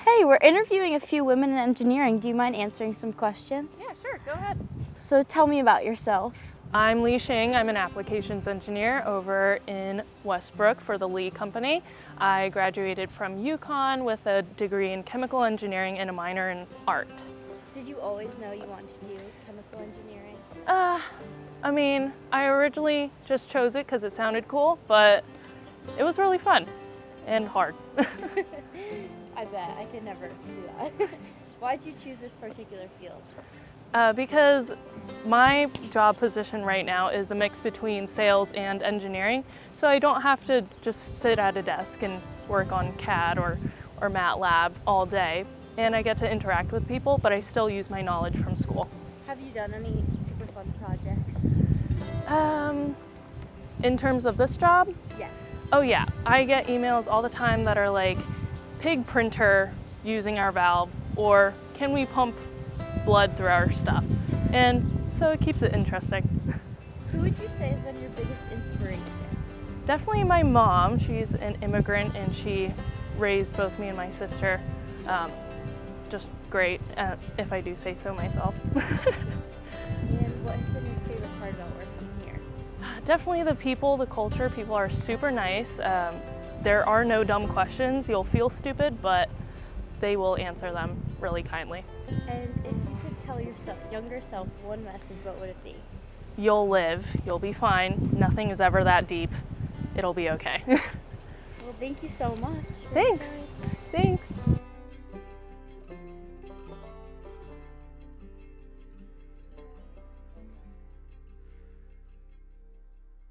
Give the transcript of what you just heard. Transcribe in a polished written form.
Hey, we're interviewing a few women in engineering. Do you mind answering some questions? Yeah, sure, go ahead. So tell me about yourself. I'm Lixing. I'm an applications engineer over in Westbrook for the Lee company. I graduated from UConn with a degree in chemical engineering and a minor in art. Did you always know you wanted to do chemical engineering? I originally just chose it because it sounded cool, but it was really fun and hard. I bet. I could never do that. Why'd you choose this particular field? Because my job position right now is a mix between sales and engineering, so I don't have to just sit at a desk and work on CAD or MATLAB all day, and I get to interact with people, but I still use my knowledge from school. Have you done any super fun projects? In terms of this job? Yes. Oh yeah, I get emails all the time that are like, pig printer using our valve, or can we pump blood through our stuff? And so it keeps it interesting. Who would you say has been your biggest inspiration? Definitely my mom. She's an immigrant and she raised both me and my sister. Just great, if I do say so myself. And what has been your favorite part about working here? Definitely the people, the culture. People are super nice. There are no dumb questions. You'll feel stupid, but they will answer them really kindly. And if you could tell yourself, younger self, one message, what would it be? You'll live, you'll be fine. Nothing is ever that deep. It'll be okay. Well, thank you so much. Thanks. Thanks.